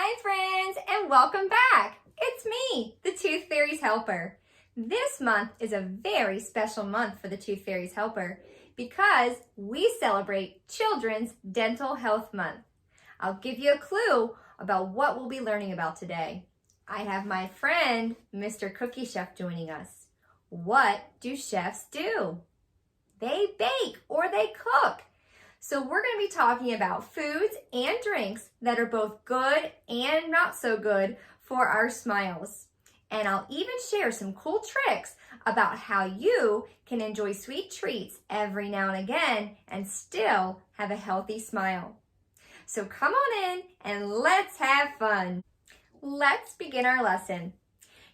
Hi friends, and welcome back. It's me, the Tooth Fairy's Helper. This month is a very special month for the Tooth Fairy's Helper because we celebrate Children's Dental Health Month. I'll give you a clue about what we'll be learning about today. I have my friend, Mr. Cookie Chef, joining us. What do chefs do? They bake or they cook. So we're going to be talking about foods and drinks that are both good and not so good for our smiles. And I'll even share some cool tricks about how you can enjoy sweet treats every now and again and still have a healthy smile. So come on in and let's have fun. Let's begin our lesson.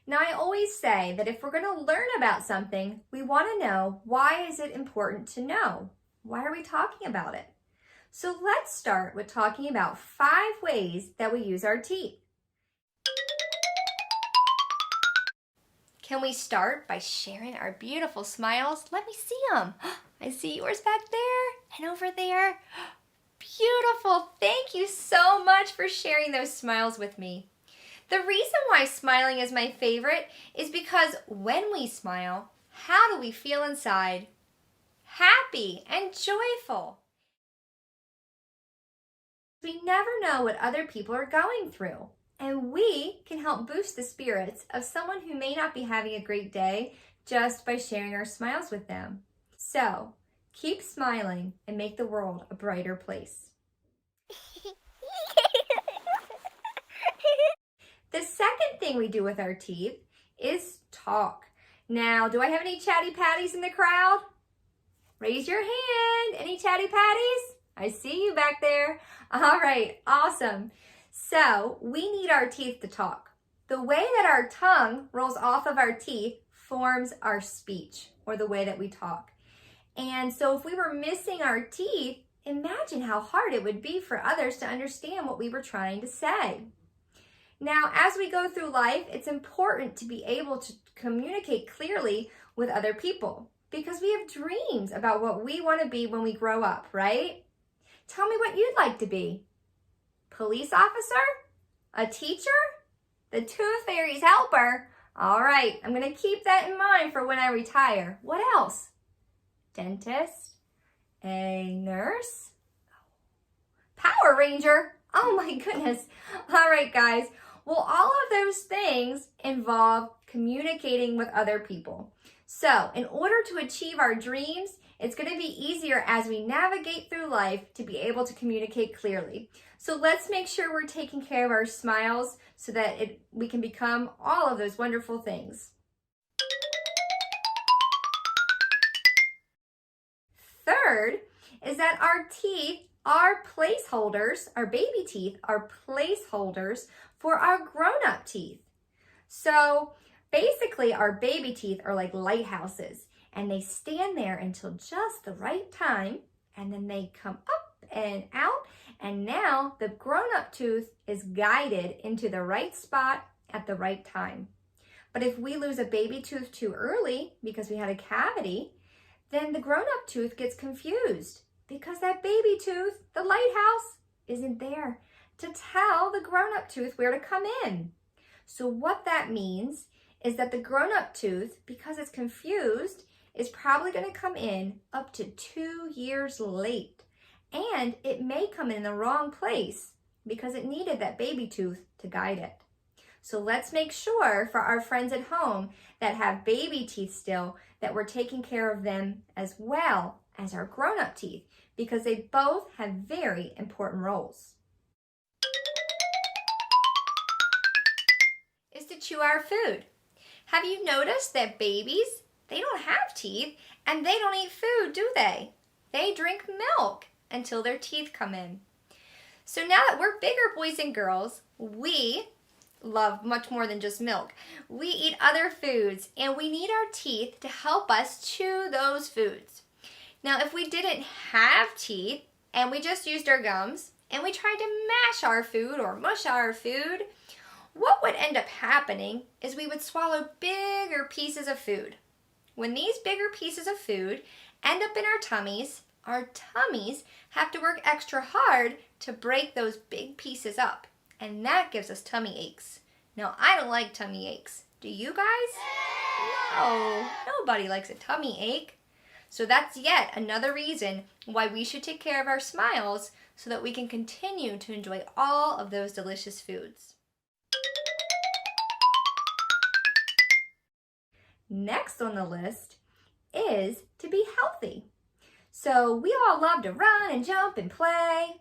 Now, I always say that if we're going to learn about something, we want to know, why is it important to know? Why are we talking about it? So let's start with talking about 5 ways that we use our teeth. Can we start by sharing our beautiful smiles? Let me see them. I see yours back there and over there. Beautiful. Thank you so much for sharing those smiles with me. The reason why smiling is my favorite is because when we smile, how do we feel inside? Happy and joyful. We never know what other people are going through, and we can help boost the spirits of someone who may not be having a great day just by sharing our smiles with them. So, keep smiling and make the world a brighter place. The second thing we do with our teeth is talk. Now, do I have any chatty patties in the crowd? Raise your hand. Any chatty patties? I see you back there. All right, awesome. So we need our teeth to talk. The way that our tongue rolls off of our teeth forms our speech, or the way that we talk. And so if we were missing our teeth, imagine how hard it would be for others to understand what we were trying to say. Now, as we go through life, it's important to be able to communicate clearly with other people, because we have dreams about what we want to be when we grow up, right? Tell me what you'd like to be. Police officer? A teacher? The Tooth Fairy's helper? All right, I'm going to keep that in mind for when I retire. What else? Dentist? A nurse? Power Ranger? Oh my goodness. All right, guys. Well, all of those things involve communicating with other people. So, in order to achieve our dreams, it's going to be easier as we navigate through life to be able to communicate clearly. So let's make sure we're taking care of our smiles so that we can become all of those wonderful things. Third is that our teeth are placeholders, our baby teeth are placeholders for our grown-up teeth. So basically, our baby teeth are like lighthouses, and they stand there until just the right time, and then they come up and out, and now the grown-up tooth is guided into the right spot at the right time. But if we lose a baby tooth too early because we had a cavity, then the grown-up tooth gets confused because that baby tooth, the lighthouse, isn't there to tell the grown-up tooth where to come in. So what that means is that the grown-up tooth, because it's confused, is probably going to come in up to 2 years late. And it may come in the wrong place because it needed that baby tooth to guide it. So let's make sure for our friends at home that have baby teeth still that we're taking care of them as well as our grown-up teeth, because they both have very important roles. Is to chew our food. Have you noticed that babies, they don't have teeth and they don't eat food, do they? They drink milk until their teeth come in. So now that we're bigger boys and girls, we love much more than just milk. We eat other foods, and we need our teeth to help us chew those foods. Now, if we didn't have teeth and we just used our gums and we tried to mash our food or mush our food, what would end up happening is we would swallow bigger pieces of food. When these bigger pieces of food end up in our tummies have to work extra hard to break those big pieces up. and that gives us tummy aches. Now, I don't like tummy aches. Do you guys? No, nobody likes a tummy ache. So that's yet another reason why we should take care of our smiles so that we can continue to enjoy all of those delicious foods. Next on the list is to be healthy. So we all love to run and jump and play.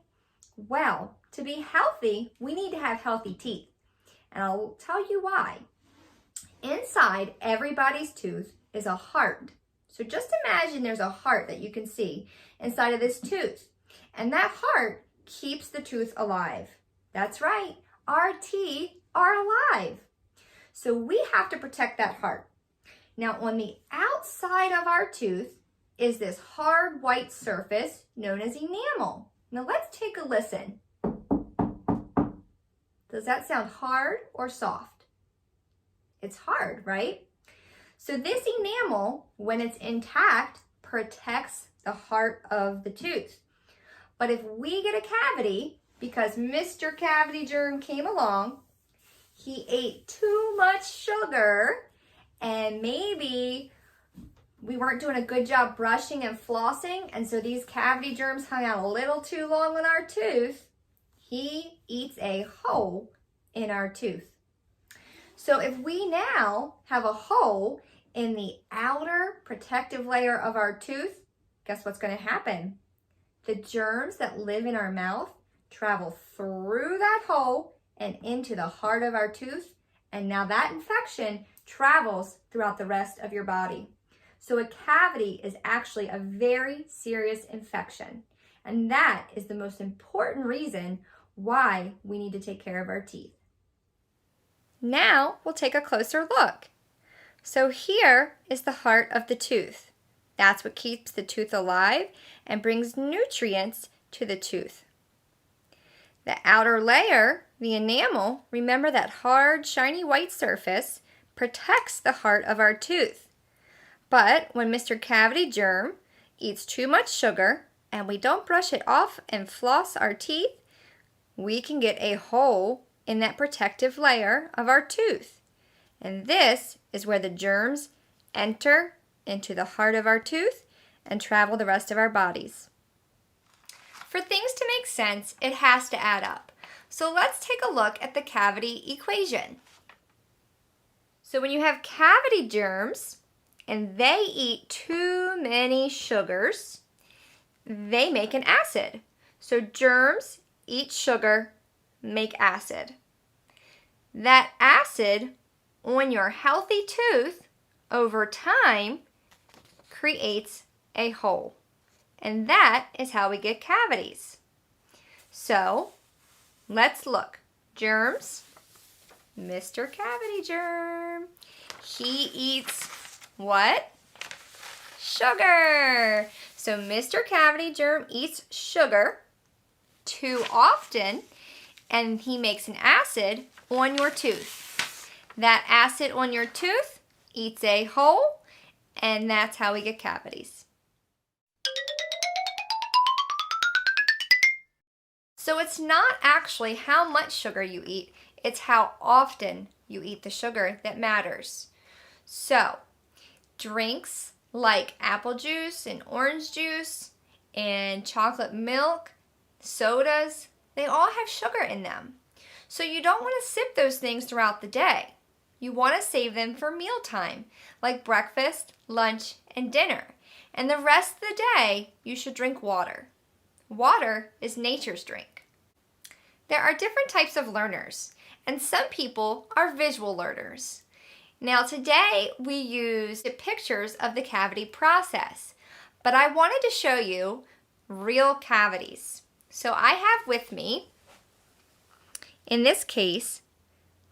Well, to be healthy, we need to have healthy teeth. And I'll tell you why. Inside everybody's tooth is a heart. So just imagine there's a heart that you can see inside of this tooth. And that heart keeps the tooth alive. That's right, our teeth are alive. So we have to protect that heart. Now on the outside of our tooth is this hard white surface known as enamel. Now let's take a listen. Does that sound hard or soft? It's hard, right? So this enamel, when it's intact, protects the heart of the tooth. But if we get a cavity, because Mr. Cavity Germ came along, he ate too much sugar, and maybe we weren't doing a good job brushing and flossing, and so these cavity germs hung out a little too long on our tooth, he eats a hole in our tooth. So if we now have a hole in the outer protective layer of our tooth, guess what's going to happen? The germs that live in our mouth travel through that hole and into the heart of our tooth, and now that infection travels throughout the rest of your body. So a cavity is actually a very serious infection, and that is the most important reason why we need to take care of our teeth. Now we'll take a closer look. So here is the heart of the tooth. That's what keeps the tooth alive and brings nutrients to the tooth. The outer layer, the enamel, remember that hard, shiny white surface, protects the heart of our tooth. But when Mr. Cavity Germ eats too much sugar and we don't brush it off and floss our teeth, we can get a hole in that protective layer of our tooth. And this is where the germs enter into the heart of our tooth and travel the rest of our bodies. For things to make sense, it has to add up. So let's take a look at the cavity equation. So when you have cavity germs and they eat too many sugars, they make an acid. So germs eat sugar, make acid. That acid on your healthy tooth over time creates a hole. And that is how we get cavities. So let's look. Germs, Mr. Cavity Germ. He eats what? Sugar. So Mr. Cavity Germ eats sugar too often, and he makes an acid on your tooth. That acid on your tooth eats a hole, and that's how we get cavities. So it's not actually how much sugar you eat, it's how often you eat the sugar that matters. So drinks like apple juice and orange juice and chocolate milk, sodas, they all have sugar in them. So you don't want to sip those things throughout the day. You want to save them for mealtime, like breakfast, lunch, and dinner. And the rest of the day, you should drink water. Water is nature's drink. There are different types of learners, and some people are visual learners. Now today, we use pictures of the cavity process, but I wanted to show you real cavities. So I have with me, in this case,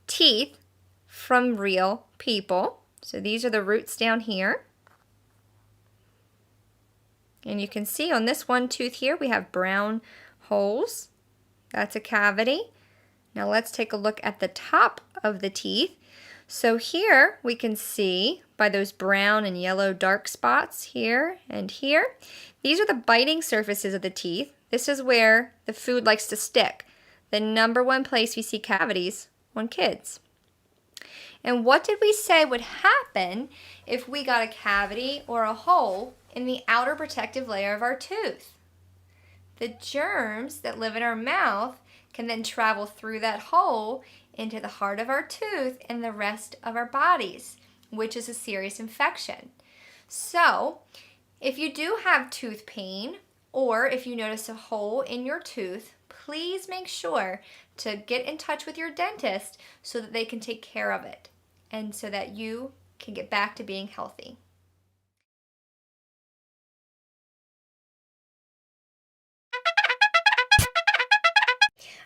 teeth from real people. So these are the roots down here. And you can see on this one tooth here, we have brown holes. That's a cavity. Now let's take a look at the top of the teeth. So here we can see by those brown and yellow dark spots here and here. These are the biting surfaces of the teeth. This is where the food likes to stick. the #1 place we see cavities on kids. And what did we say would happen if we got a cavity or a hole in the outer protective layer of our tooth? The germs that live in our mouth can then travel through that hole into the heart of our tooth and the rest of our bodies, which is a serious infection. So, if you do have tooth pain, or if you notice a hole in your tooth, please make sure to get in touch with your dentist so that they can take care of it and so that you can get back to being healthy.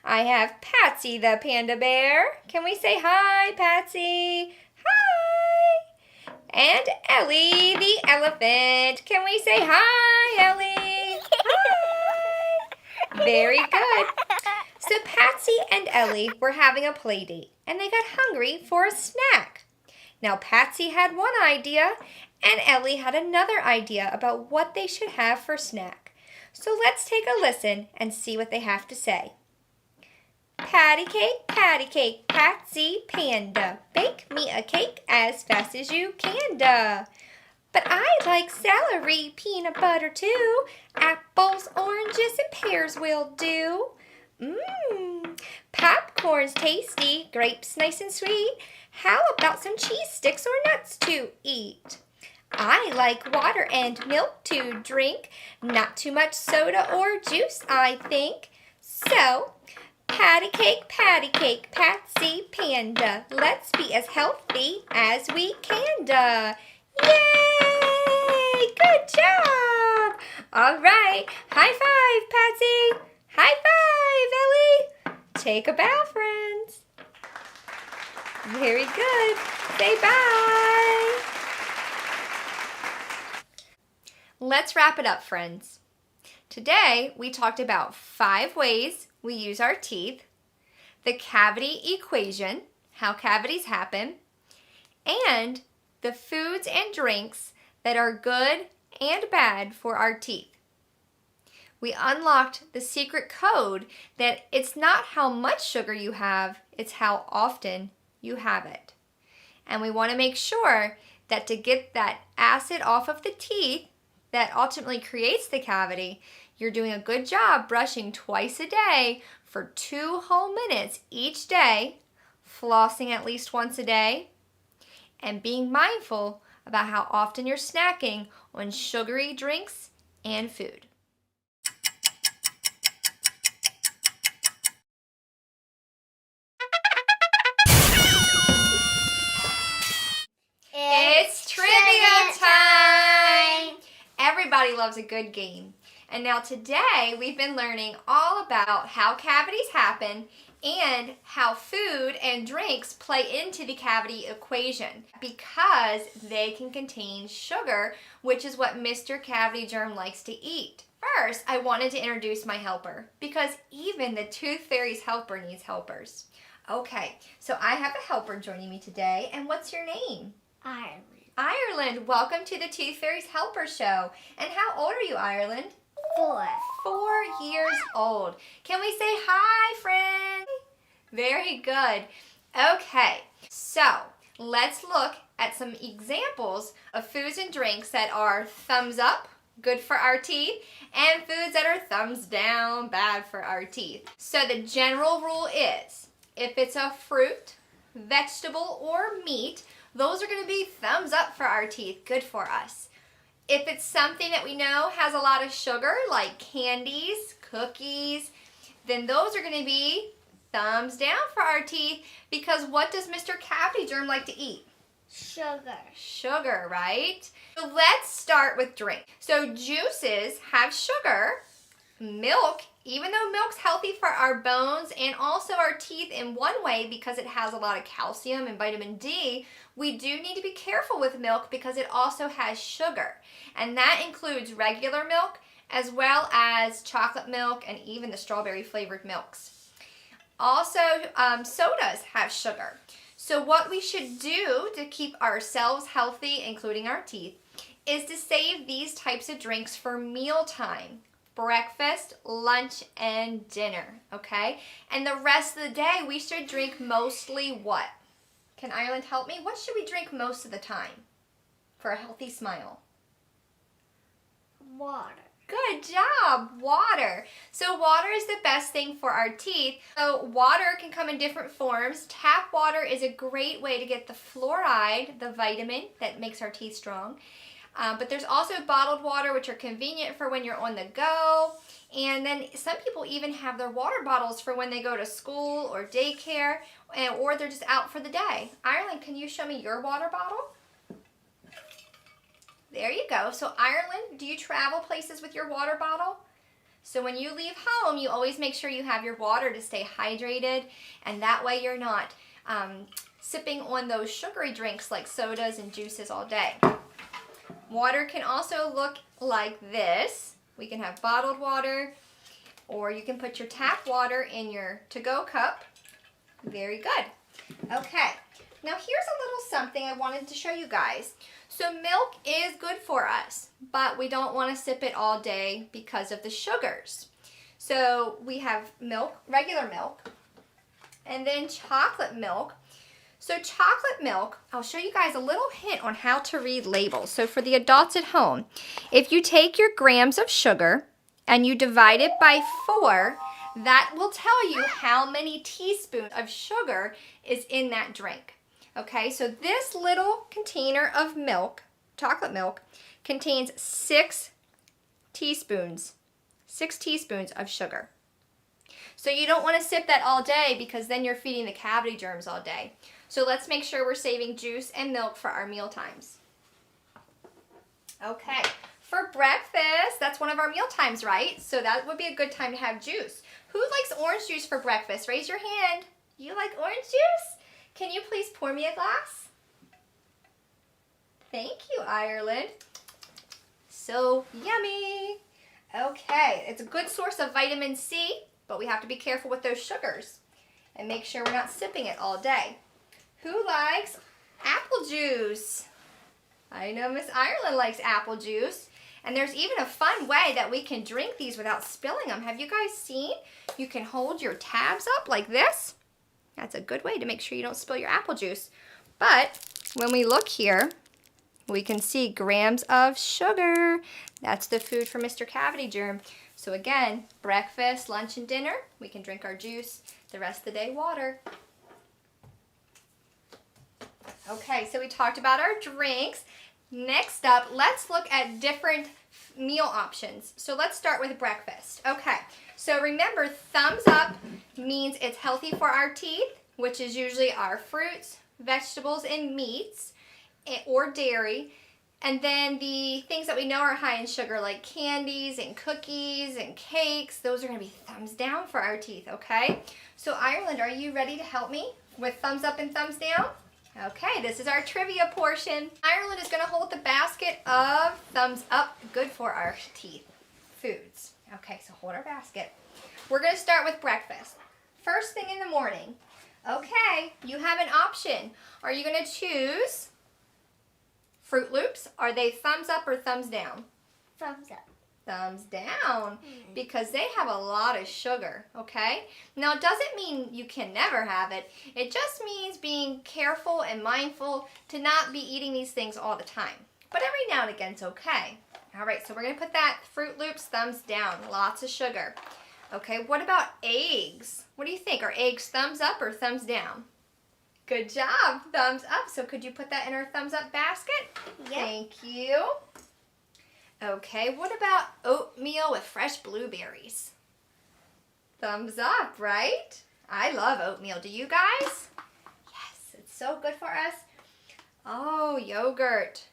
I have Patsy the panda bear. Can we say hi, Patsy? Hi! And Ellie the elephant. Can we say hi, Ellie? Hi! Very good. So Patsy and Ellie were having a play date and they got hungry for a snack. Now Patsy had one idea and Ellie had another idea about what they should have for snack. So let's take a listen and see what they have to say. Patty cake, Patsy panda. Bake me a cake as fast as you can, duh. But I like celery, peanut butter too. Apples, oranges, and pears will do. Popcorn's tasty, grapes nice and sweet. How about some cheese sticks or nuts to eat? I like water and milk to drink. Not too much soda or juice, I think. So, patty cake, Patsy panda. Let's be as healthy as we can, duh. Yay! Good job! All right, high five, Patsy. High five, Ellie. Take a bow, friends. Very good. Say bye. Let's wrap it up, friends. Today, we talked about 5 ways we use our teeth, the cavity equation, how cavities happen, and the foods and drinks that are good and bad for our teeth. We unlocked the secret code that it's not how much sugar you have, it's how often you have it. And we want to make sure that to get that acid off of the teeth that ultimately creates the cavity, you're doing a good job brushing twice a day for 2 whole minutes each day, flossing at least once a day, and being mindful about how often you're snacking on sugary drinks and food. It's trivia time! Everybody loves a good game. And now today we've been learning all about how cavities happen and how food and drinks play into the cavity equation because they can contain sugar, which is what Mr. Cavity Germ likes to eat. First, I wanted to introduce my helper because even the Tooth Fairy's helper needs helpers. Okay, so I have a helper joining me today, and what's your name? Ireland. Ireland, welcome to the Tooth Fairy's Helper Show. And how old are you, Ireland? 4. 4 years old. Can we say hi, friend? Very good. Okay, so let's look at some examples of foods and drinks that are thumbs up, good for our teeth, and foods that are thumbs down, bad for our teeth. So the general rule is, if it's a fruit, vegetable, or meat, those are going to be thumbs up for our teeth, good for us. If it's something that we know has a lot of sugar, like candies, cookies, then those are going to be thumbs down for our teeth because what does Mr. Cavity Germ like to eat? Sugar. Sugar, right? So let's start with drink. So juices have sugar. Milk, even though milk's healthy for our bones and also our teeth in one way because it has a lot of calcium and vitamin D, we do need to be careful with milk because it also has sugar. And that includes regular milk as well as chocolate milk and even the strawberry flavored milks. Also, sodas have sugar. So what we should do to keep ourselves healthy, including our teeth, is to save these types of drinks for mealtime. breakfast, lunch, and dinner, okay? And the rest of the day, we should drink mostly what? Can Ireland help me? What should we drink most of the time for a healthy smile? Water. Good job, water. So water is the best thing for our teeth. So water can come in different forms. Tap water is a great way to get the fluoride, the vitamin that makes our teeth strong. But there's also bottled water, which are convenient for when you're on the go. And then some people even have their water bottles for when they go to school or daycare, or they're just out for the day. Ireland, can you show me your water bottle? There you go. So Ireland, do you travel places with your water bottle? So when you leave home, you always make sure you have your water to stay hydrated, and that way you're not sipping on those sugary drinks like sodas and juices all day. Water can also look like this. We can have bottled water, or you can put your tap water in your to-go cup. Very good. Okay, now here's a little something I wanted to show you guys. So milk is good for us, but we don't want to sip it all day because of the sugars. So we have milk, regular milk, and then chocolate milk. So chocolate milk, I'll show you guys a little hint on how to read labels. So for the adults at home, if you take your grams of sugar and you divide it by 4, that will tell you how many teaspoons of sugar is in that drink. Okay, so this little container of milk, chocolate milk, contains 6 teaspoons of sugar. So you don't want to sip that all day because then you're feeding the cavity germs all day. So let's make sure we're saving juice and milk for our meal times. Okay, for breakfast, that's one of our meal times, right? So that would be a good time to have juice. Who likes orange juice for breakfast? Raise your hand. You like orange juice? Can you please pour me a glass? Thank you, Ireland. So yummy. Okay, it's a good source of vitamin C, but we have to be careful with those sugars and make sure we're not sipping it all day. Who likes apple juice? I know Miss Ireland likes apple juice. And there's even a fun way that we can drink these without spilling them. Have you guys seen? You can hold your tabs up like this. That's a good way to make sure you don't spill your apple juice. But when we look here, we can see grams of sugar. That's the food for Mr. Cavity Germ. So again, breakfast, lunch, and dinner, we can drink our juice. The rest of the day, water. Okay, so we talked about our drinks. Next up, let's look at different meal options. So let's start with breakfast. Okay, so remember, thumbs up means it's healthy for our teeth, which is usually our fruits, vegetables, and meats, or dairy. And then the things that we know are high in sugar, like candies and cookies and cakes, those are going to be thumbs down for our teeth, okay? So Ireland, are you ready to help me with thumbs up and thumbs down? Okay, this is our trivia portion. Ireland is going to hold the basket of thumbs up, good for our teeth, foods. Okay, so hold our basket. We're going to start with breakfast. First thing in the morning. Okay, you have an option. Are you going to choose Fruit Loops? Are they thumbs up or thumbs down? Thumbs up. Thumbs down, because they have a lot of sugar, okay? Now, it doesn't mean you can never have it. It just means being careful and mindful to not be eating these things all the time. But every now and again, it's okay. All right, so we're going to put that Fruit Loops thumbs down. Lots of sugar. Okay, what about eggs? What do you think? Are eggs thumbs up or thumbs down? Good job, thumbs up. So could you put that in our thumbs up basket? Yep. Thank you. Okay, what about oatmeal with fresh blueberries? Thumbs up, right? I love oatmeal. Do you guys? Yes, it's so good for us. Oh, yogurt.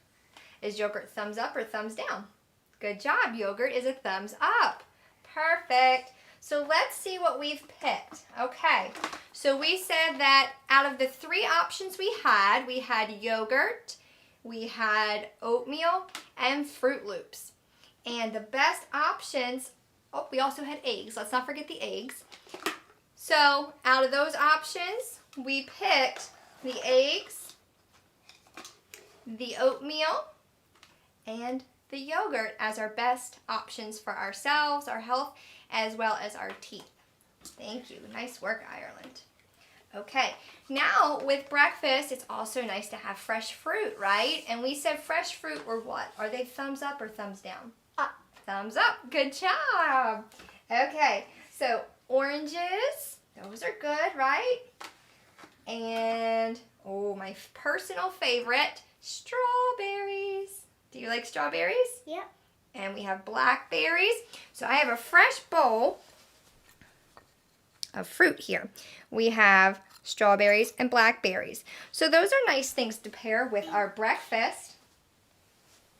Is yogurt thumbs up or thumbs down? Good job. Yogurt is a thumbs up. Perfect. So let's see what we've picked. Okay, so we said that out of the 3 options we had yogurt, we had oatmeal, and Fruit Loops. And the best options, oh, we also had eggs. Let's not forget the eggs. So out of those options, we picked the eggs, the oatmeal, and the yogurt as our best options for ourselves, our health, as well as our teeth. Thank you. Nice work, Ireland. Okay, now with breakfast, it's also nice to have fresh fruit, right? And we said fresh fruit were what? Are they thumbs up or thumbs down? Up. Thumbs up. Good job. Okay, so oranges, those are good, right? And, oh, my personal favorite, strawberries. Do you like strawberries? Yep. And we have blackberries. So I have a fresh bowl of fruit here. We have strawberries and blackberries. So those are nice things to pair with our breakfast.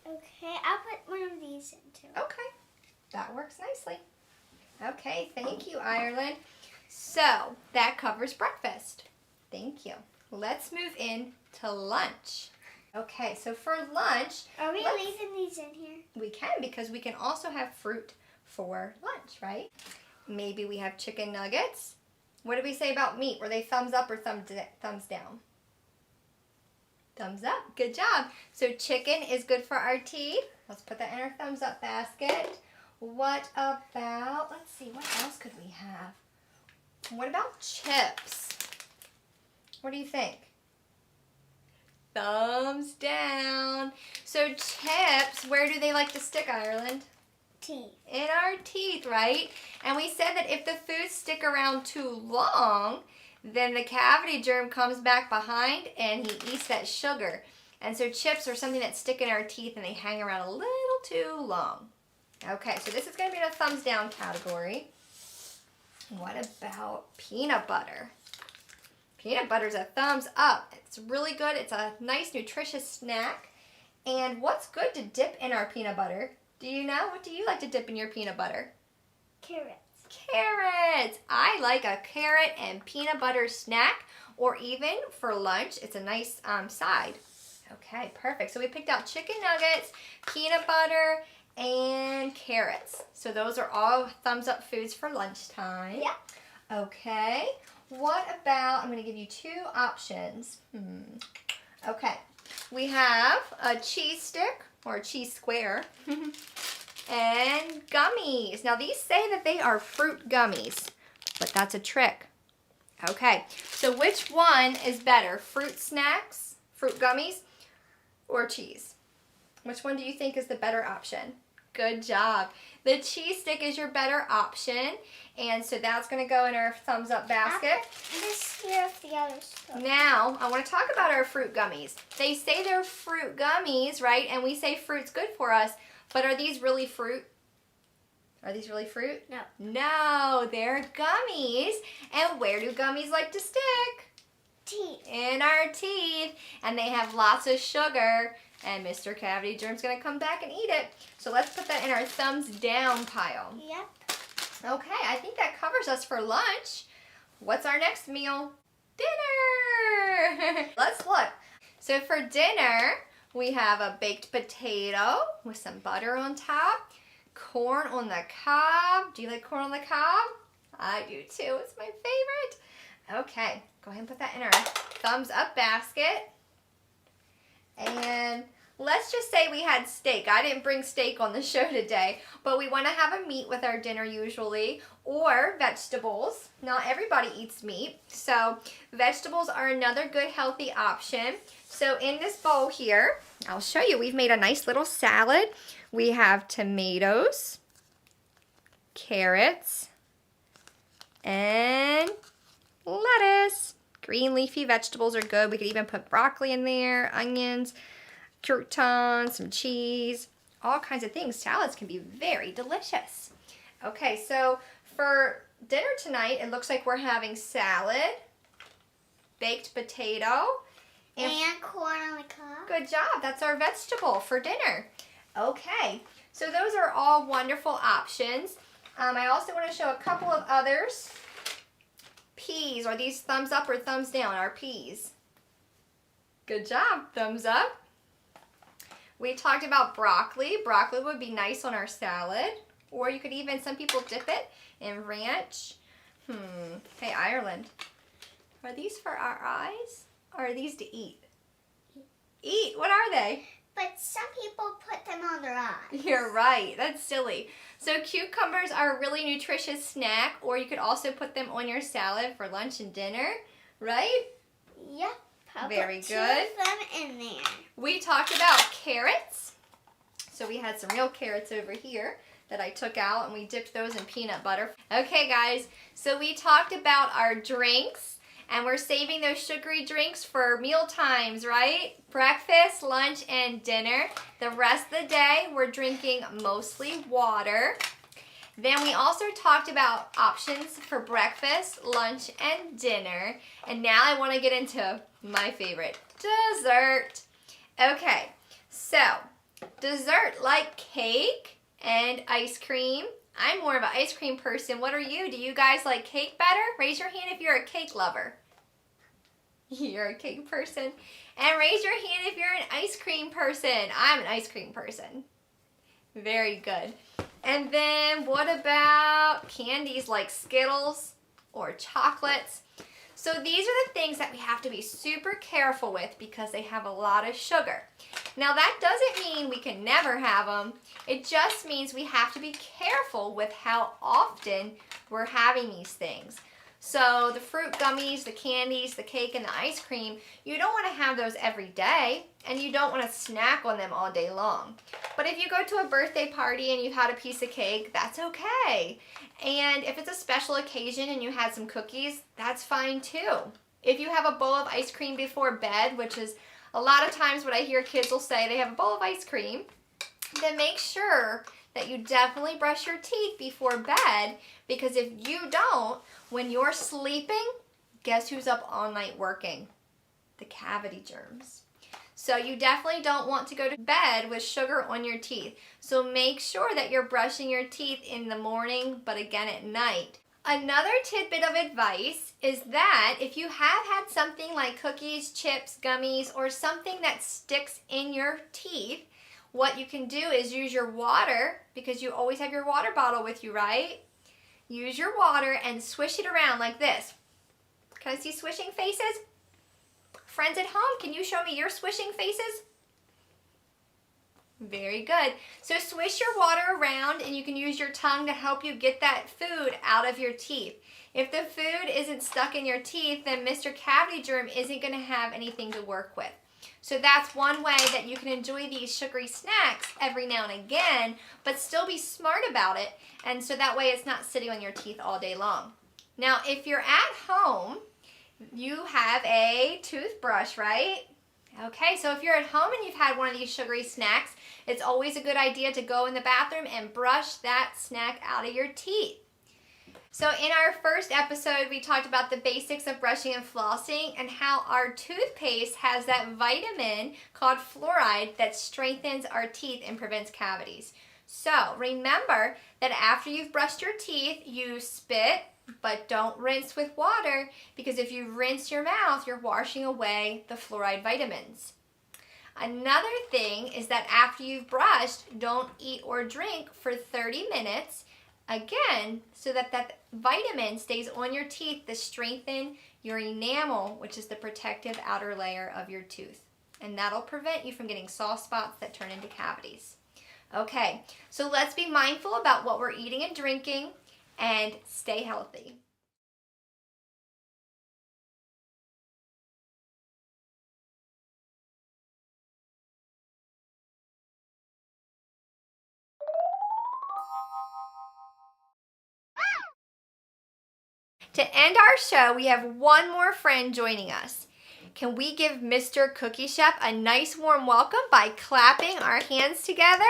Okay, I'll put one of these in too. Okay, that works nicely. Okay, thank you, Ireland. So that covers breakfast. Thank you. Let's move in to lunch. Okay, so for lunch, Are we leaving these in here? we can, because we can also have fruit for lunch, right? Maybe we have chicken nuggets. What did we say about meat? Were they thumbs up or thumbs down? Thumbs up. Good job. So chicken is good for our teeth. Let's put that in our thumbs up basket. What about, let's see, what else could we have? What about chips? What do you think? Thumbs down. So chips, where do they like to stick, Ireland? Teeth. In our teeth, right? And we said that if the foods stick around too long, then the cavity germ comes back behind and he eats that sugar. And so chips are something that stick in our teeth and they hang around a little too long. Okay, so this is going to be in a thumbs down category. What about peanut butter? Peanut butter is a thumbs up. It's really good. It's a nice, nutritious snack. And what's good to dip in our peanut butter? Do you know? What do you like to dip in your peanut butter? Carrots. Carrots. I like a carrot and peanut butter snack, or even for lunch, it's a nice side. Okay, perfect. So we picked out chicken nuggets, peanut butter, and carrots. So those are all thumbs up foods for lunchtime. Yeah. Okay. What about, I'm going to give you two options. Okay. We have a cheese stick or a cheese square and gummies. Now these say that they are fruit gummies, but that's a trick. Okay. So which one is better? Fruit snacks, fruit gummies, or cheese? Which one do you think is the better option? Good job. The cheese stick is your better option. And so that's going to go in our thumbs up basket. This here of the other stuff. Now, I want to talk about our fruit gummies. They say they're fruit gummies, right? And we say fruit's good for us. But are these really fruit? Are these really fruit? No. No, they're gummies. And where do gummies like to stick? Teeth. In our teeth. And they have lots of sugar. And Mr. Cavity Germ's going to come back and eat it. So let's put that in our thumbs down pile. Yep. Okay, I think that covers us for lunch. What's our next meal? Dinner! Let's look. So for dinner, we have a baked potato with some butter on top, corn on the cob. Do you like corn on the cob? I do too. It's my favorite. Okay, go ahead and put that in our thumbs up basket. And let's just say we had steak. I didn't bring steak on the show today, but we want to have a meat with our dinner usually, or vegetables. Not everybody eats meat, so vegetables are another good healthy option. So in this bowl here, I'll show you, we've made a nice little salad. We have tomatoes, carrots, and lettuce. Green leafy vegetables are good. We could even put broccoli in there, onions, croutons, some cheese, all kinds of things. Salads can be very delicious. Okay, so for dinner tonight, it looks like we're having salad, baked potato, And corn on the cob. good job. That's our vegetable for dinner. Okay, so those are all wonderful options. I also want to show a couple of others. Peas, are these thumbs up or thumbs down? Our peas. Good job, thumbs up. We talked about broccoli. Broccoli would be nice on our salad. Or you could even, some people dip it in ranch. Hey, Ireland. Are these for our eyes? Or are these to eat? Eat, what are they? but some people put them on their eyes. You're right. That's silly. So cucumbers are a really nutritious snack, or you could also put them on your salad for lunch and dinner, right? Yep. I'll Very put good. 2 of them in there. We talked about carrots. So we had some real carrots over here that I took out, and we dipped those in peanut butter. Okay, guys, so we talked about our drinks, and we're saving those sugary drinks for meal times, right? Breakfast, lunch, and dinner. The rest of the day, we're drinking mostly water. Then we also talked about options for breakfast, lunch, and dinner. And now I want to get into my favorite, dessert. Okay, so dessert like cake and ice cream. I'm more of an ice cream person. What are you? Do you guys like cake better? Raise your hand if you're a cake lover. You're a cake person. And raise your hand if you're an ice cream person. I'm an ice cream person. Very good. And then what about candies like Skittles or chocolates? So these are the things that we have to be super careful with because they have a lot of sugar. Now that doesn't mean we can never have them. It just means we have to be careful with how often we're having these things. So the fruit gummies, the candies, the cake, and the ice cream, you don't want to have those every day, and you don't want to snack on them all day long. But if you go to a birthday party and you've had a piece of cake, that's okay. And if it's a special occasion and you had some cookies, that's fine too. If you have a bowl of ice cream before bed, which is a lot of times what I hear kids will say, they have a bowl of ice cream, then make sure that you definitely brush your teeth before bed, because if you don't, when you're sleeping, guess who's up all night working? The cavity germs. So you definitely don't want to go to bed with sugar on your teeth. So make sure that you're brushing your teeth in the morning, but again at night. Another tidbit of advice is that if you have had something like cookies, chips, gummies, or something that sticks in your teeth, what you can do is use your water, because you always have your water bottle with you, right? Use your water and swish it around like this. Can I see swishing faces? Friends at home, can you show me your swishing faces? Very good. So swish your water around, and you can use your tongue to help you get that food out of your teeth. If the food isn't stuck in your teeth, then Mr. Cavity Germ isn't going to have anything to work with. So that's one way that you can enjoy these sugary snacks every now and again, but still be smart about it, and so that way it's not sitting on your teeth all day long. Now, if you're at home, you have a toothbrush, right? Okay, so if you're at home and you've had one of these sugary snacks, it's always a good idea to go in the bathroom and brush that snack out of your teeth. So in our first episode, we talked about the basics of brushing and flossing and how our toothpaste has that vitamin called fluoride that strengthens our teeth and prevents cavities. So remember that after you've brushed your teeth, you spit, but don't rinse with water, because if you rinse your mouth, you're washing away the fluoride vitamins. Another thing is that after you've brushed, don't eat or drink for 30 minutes, again, so that that vitamin stays on your teeth to strengthen your enamel, which is the protective outer layer of your tooth. And that'll prevent you from getting soft spots that turn into cavities. Okay, so let's be mindful about what we're eating and drinking, and stay healthy. To end our show, we have one more friend joining us. Can we give Mr. Cookie Chef a nice warm welcome by clapping our hands together?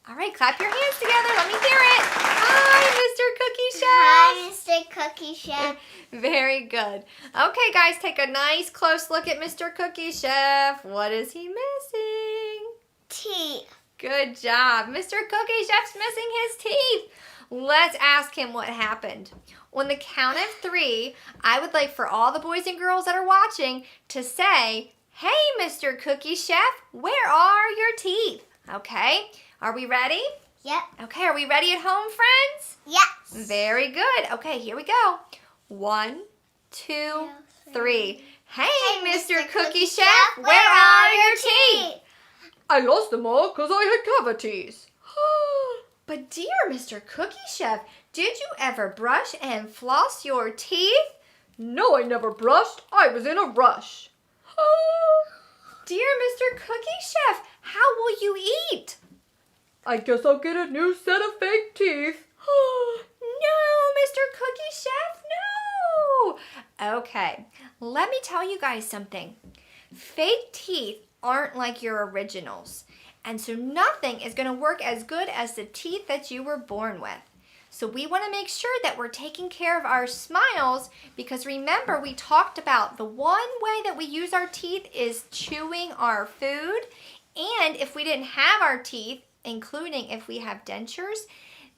All right, clap your hands together. Let me hear it. Hi, Mr. Cookie Chef. Hi, Mr. Cookie Chef. Very good. Okay, guys, take a nice close look at Mr. Cookie Chef. What is he missing? Teeth. Good job. Mr. Cookie Chef's missing his teeth. Let's ask him what happened. On the count of 3, I would like for all the boys and girls that are watching to say, "Hey, Mr. Cookie Chef, where are your teeth?" Okay, are we ready? Yep. Okay, are we ready at home, friends? Yes. Very good. Okay, here we go. 1, 2, 3. Hey, Mr. Cookie Chef, where are your teeth? I lost them all because I had cavities. But dear Mr. Cookie Chef, did you ever brush and floss your teeth? No, I never brushed. I was in a rush. Dear Mr. Cookie Chef, how will you eat? I guess I'll get a new set of fake teeth. No, Mr. Cookie Chef, no! Okay, let me tell you guys something. Fake teeth aren't like your originals, and so nothing is going to work as good as the teeth that you were born with. So we want to make sure that we're taking care of our smiles, because remember, we talked about the one way that we use our teeth is chewing our food, and if we didn't have our teeth, including if we have dentures,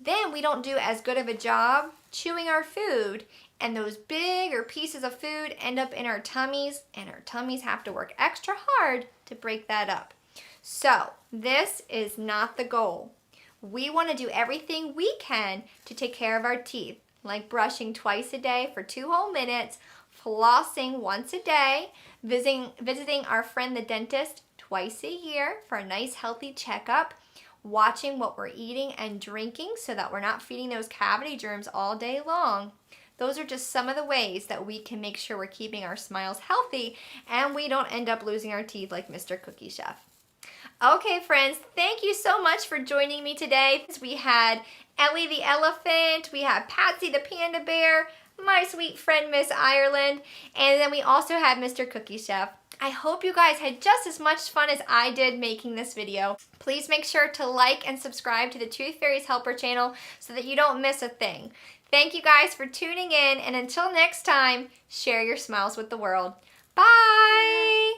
then we don't do as good of a job chewing our food, and those bigger pieces of food end up in our tummies, and our tummies have to work extra hard to break that up. So this is not the goal. We want to do everything we can to take care of our teeth, like brushing twice a day for 2 whole minutes, flossing once a day, visiting our friend the dentist twice a year for a nice healthy checkup, watching what we're eating and drinking so that we're not feeding those cavity germs all day long. Those are just some of the ways that we can make sure we're keeping our smiles healthy and we don't end up losing our teeth like Mr. Cookie Chef. Okay, friends, thank you so much for joining me today. We had Ellie the elephant, we had Patsy the panda bear, my sweet friend Miss Ireland, and then we also had Mr. Cookie Chef. I hope you guys had just as much fun as I did making this video. Please make sure to like and subscribe to the Tooth Fairies Helper channel so that you don't miss a thing. Thank you guys for tuning in, and until next time, share your smiles with the world. Bye!